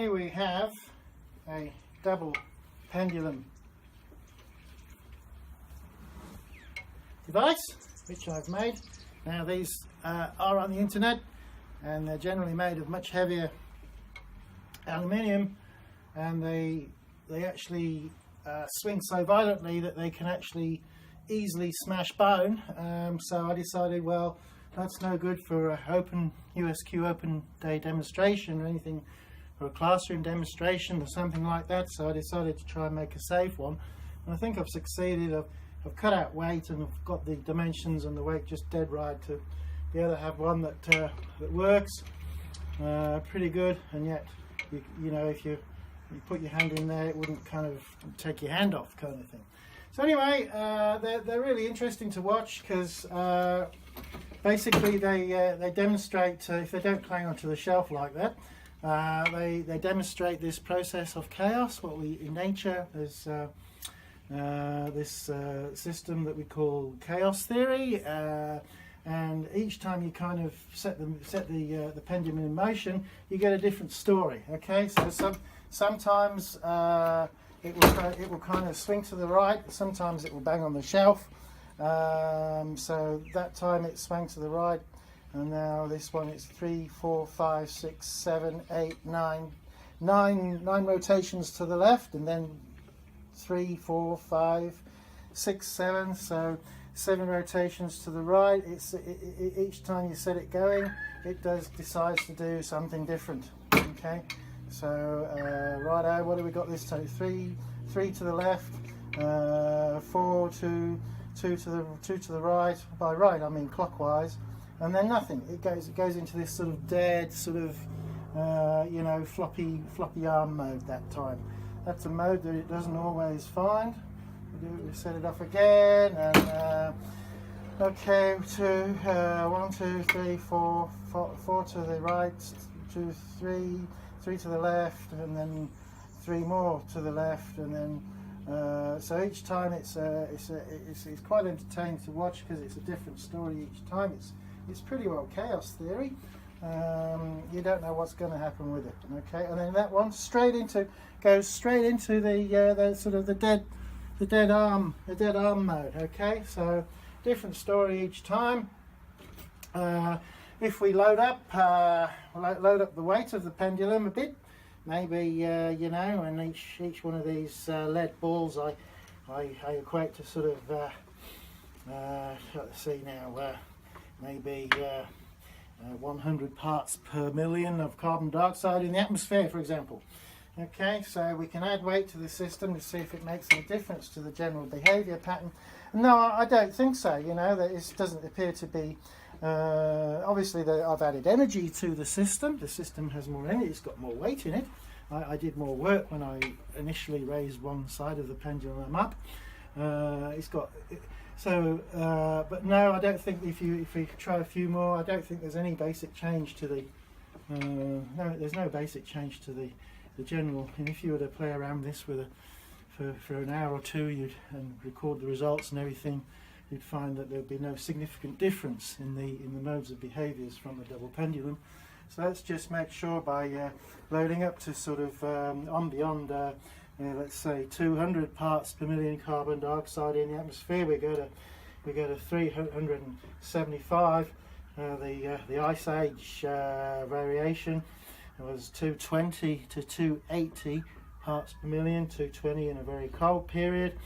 here we have a double pendulum device which I've made. Now these are on the internet and they're generally made of much heavier aluminium, and they actually swing so violently that they can actually easily smash bone. So I decided, well, that's no good for a USQ open day demonstration or anything, or a classroom demonstration or something like that. So I decided to try and make a safe one, and I think I've succeeded. I've cut out weight and I've got the dimensions and the weight just dead right to be able to have one that works pretty good, and yet you know, if you put your hand in there, it wouldn't kind of take your hand off, kind of thing. So anyway, they're really interesting to watch because basically they demonstrate, if they don't clang onto the shelf like that, they demonstrate this process of chaos. What we in nature is this system that we call chaos theory, and each time you kind of set the pendulum in motion, you get a different story. Okay, so sometimes it will kind of swing to the right, sometimes it will bang on the shelf. So that time it swung to the right, and now this one it's 3, 4, 5, 6, 7, 8, 9 rotations to the left, and then 3, 4, 5, 6, 7. So 7 rotations to the right. Each time you set it going, it decides to do something different. Okay. So righto, what do we got this time? 3 to the left, 4 to 2 to the right. By right I mean clockwise, and then nothing. It goes into this sort of dead sort of you know, floppy arm mode that time. That's a mode that it doesn't always find. We set it off again, and okay, 1, 2, 3, 4 to the right, 2, 3 to the left, and then 3 more to the left, and then so each time it's quite entertaining to watch because it's a different story each time. It's pretty well chaos theory. You don't know what's going to happen with it. Okay, and then that one goes straight into the sort of the dead arm mode. Okay, so different story each time. If we load up the weight of the pendulum a bit, maybe you know, and each one of these lead balls I equate to sort of let's see now, maybe 100 parts per million of carbon dioxide in the atmosphere, for example. Okay, so we can add weight to the system to see if it makes any difference to the general behaviour pattern. No, I don't think so. You know, it doesn't appear to be. Obviously, I've added energy to the system. The system has more energy. It's got more weight in it. I did more work when I initially raised one side of the pendulum up. It's got so, but no, I don't think if we try a few more, I don't think there's any basic change to the. No, there's no basic change to the general. And if you were to play around this with for an hour or two, and record the results and everything, you'd find that there'd be no significant difference in the modes of behaviours from the double pendulum. So let's just make sure by loading up to sort of beyond let's say 200 parts per million carbon dioxide in the atmosphere, we go to 375. The ice age variation was 220 to 280 parts per million. 220 in a very cold period,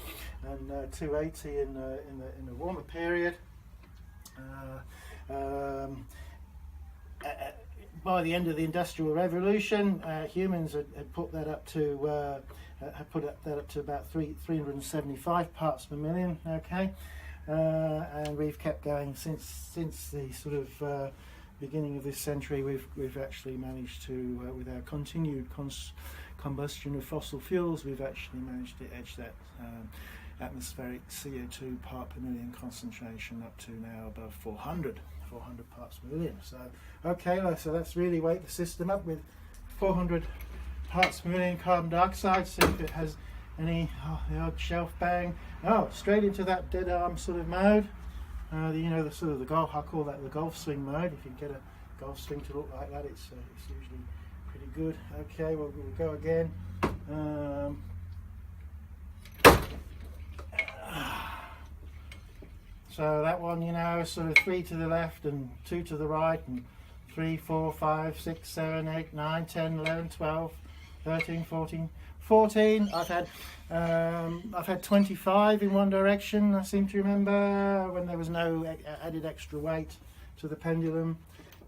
and 280 in the warmer period. By the end of the Industrial Revolution, humans had put that up to about 375 parts per million. Okay, and we've kept going since the sort of beginning of this century. We've actually managed to, with our continued combustion of fossil fuels, we've actually managed to edge that atmospheric CO2 part per million concentration up to now above 400 parts per million. So okay, so let's really weight the system up with 400 parts per million carbon dioxide, see if it has any the odd shelf bang. Oh, straight into that dead arm sort of mode. You know, the sort of the golf, I call that the golf swing mode. If you get a golf swing to look like that, it's usually pretty good. Okay, we'll go again. So that one, you know, sort of 3 to the left and 2 to the right, and 3, 4, 5, 6, 7, 8, 9, 10, 11, 12, 13, 14, 14. I've had 25 in one direction, I seem to remember, when there was no added extra weight to the pendulum.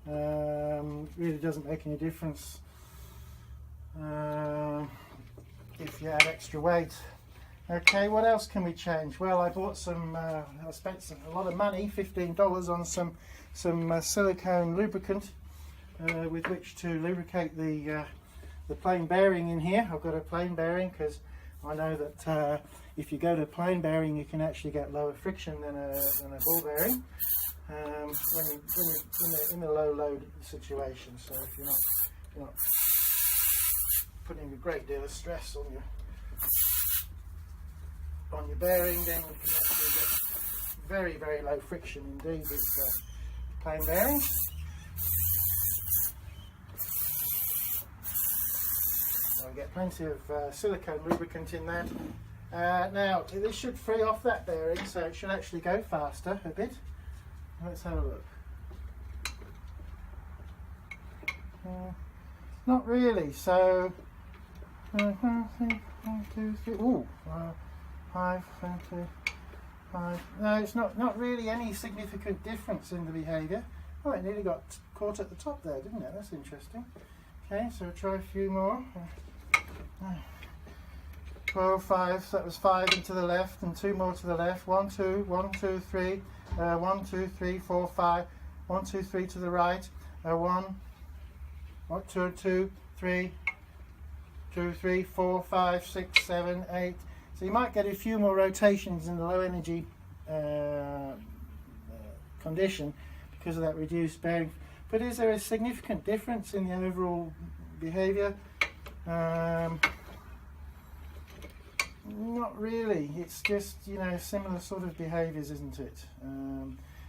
Really doesn't make any difference if you add extra weight. Okay, what else can we change? Well, I bought some, I spent a lot of money, $15 on some silicone lubricant with which to lubricate the plain bearing in here. I've got a plain bearing because I know that if you go to plain bearing, you can actually get lower friction than a ball bearing when you're in a low load situation. So if you're not putting a great deal of stress on your bearing, then you can actually get very, very low friction indeed with plain bearings. So I get plenty of silicone lubricant in that. Now this should free off that bearing, so it should actually go faster a bit. Let's have a look. Not really. So 1, 2, 3. Ooh. 5, 20, 5. No, it's not really any significant difference in the behaviour. Oh, it nearly got caught at the top there, didn't it? That's interesting. Okay, so we'll try a few more. 12, 5. So that was 5 into the left and 2 more to the left. 1, 2, 1, 2, 3. 1, 2, 3, 4, 5. 1, 2, 3 to the right. 1, 2, 2, 3, 2, 3, 4, 5, 6, 7, 8. So you might get a few more rotations in the low energy condition because of that reduced bearing. But is there a significant difference in the overall behaviour? Not really. It's just, you know, similar sort of behaviours, isn't it?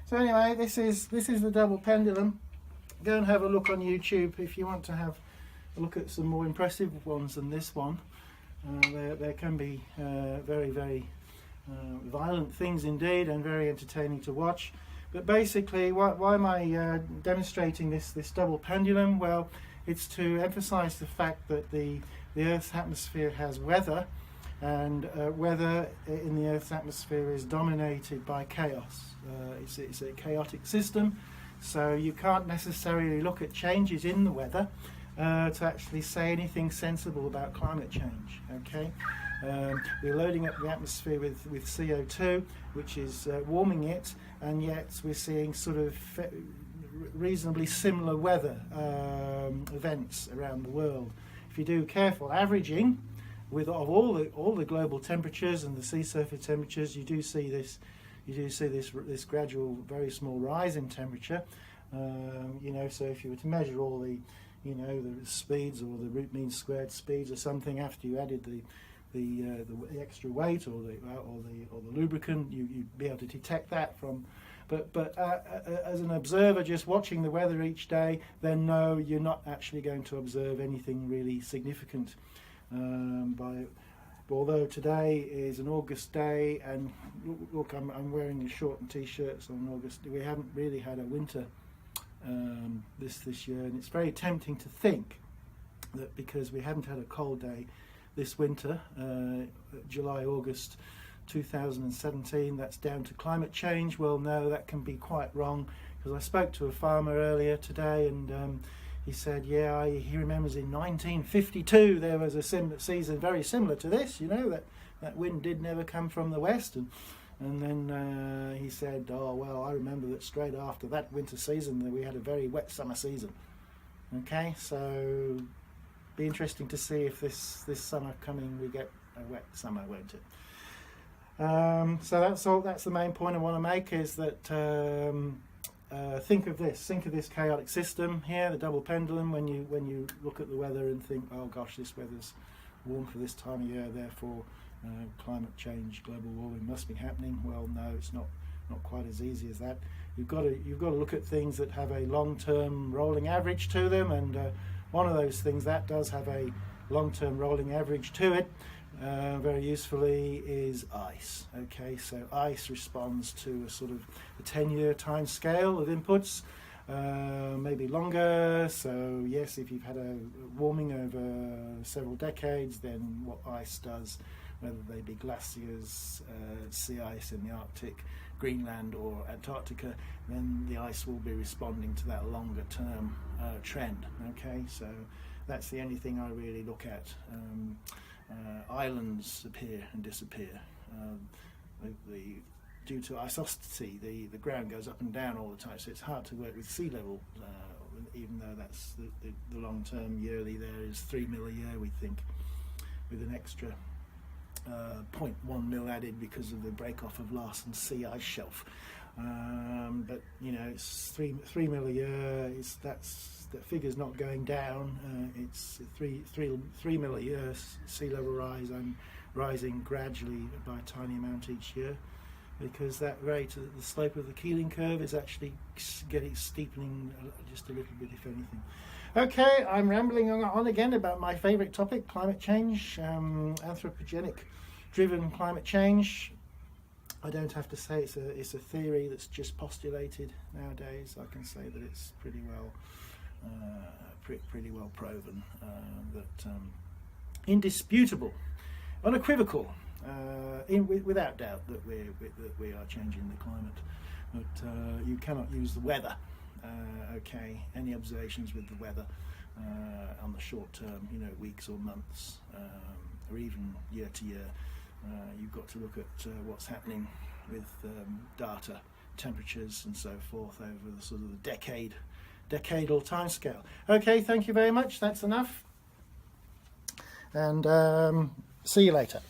So anyway, this is the double pendulum. Go and have a look on YouTube if you want to have a look at some more impressive ones than this one. There can be very, very violent things indeed, and very entertaining to watch. But basically, why am I demonstrating this double pendulum? Well, it's to emphasize the fact that the Earth's atmosphere has weather, and weather in the Earth's atmosphere is dominated by chaos. It's a chaotic system, so you can't necessarily look at changes in the weather to actually say anything sensible about climate change. Okay, we're loading up the atmosphere with CO2, which is warming it, and yet we're seeing sort of reasonably similar weather events around the world. If you do careful averaging of all the global temperatures and the sea surface temperatures, you do see this gradual, very small rise in temperature. You know, so if you were to measure all the the speeds, or the root mean squared speeds or something, after you added the extra weight or the lubricant, you'd be able to detect that from. But as an observer just watching the weather each day, then no, you're not actually going to observe anything really significant. Although today is an August day, and look, I'm wearing a short and t-shirts on August. We haven't really had a winter this year, and it's very tempting to think that because we haven't had a cold day this winter, July, August 2017, that's down to climate change. Well, no, that can be quite wrong, because I spoke to a farmer earlier today, and he said, yeah, he remembers in 1952 there was a season very similar to this, you know, that wind did never come from the west, and then he said, oh, well, I remember that straight after that winter season that we had a very wet summer season. Okay, so be interesting to see if this summer coming we get a wet summer, won't it? So that's the main point I want to make, is that think of this chaotic system here, the double pendulum, when you look at the weather and think, oh gosh, this weather's warm for this time of year, therefore climate change, global warming must be happening. Well, no, it's not quite as easy as that. You've got to look at things that have a long-term rolling average to them, and one of those things that does have a long-term rolling average to it, very usefully, is ice. Okay, so ice responds to a sort of a 10-year time scale of inputs, maybe longer. So yes, if you've had a warming over several decades, then what ice does, whether they be glaciers, sea ice in the Arctic, Greenland or Antarctica, then the ice will be responding to that longer term trend. Okay, so that's the only thing I really look at. Islands appear and disappear. Due to isostasy, the ground goes up and down all the time, so it's hard to work with sea level, even though that's the long-term yearly there is 3 mil a year, we think, with an extra 0.1 mil added because of the break-off of Larsen Sea ice shelf. But you know, it's 3 mil a year. That figure's not going down. It's 3 mil a year sea level rise, and rising gradually by a tiny amount each year, because that rate, the slope of the Keeling curve is actually steepening just a little bit, if anything. Okay, I'm rambling on again about my favourite topic, climate change, anthropogenic driven climate change. I don't have to say it's a theory that's just postulated nowadays. I can say that it's pretty well proven, that indisputable, unequivocal, without doubt, that we are changing the climate. But you cannot use the weather. Okay, any observations with the weather on the short term, you know, weeks or months, or even year to year. You've got to look at what's happening with data, temperatures and so forth over the sort of the decadal timescale. Okay, thank you very much. That's enough. And see you later.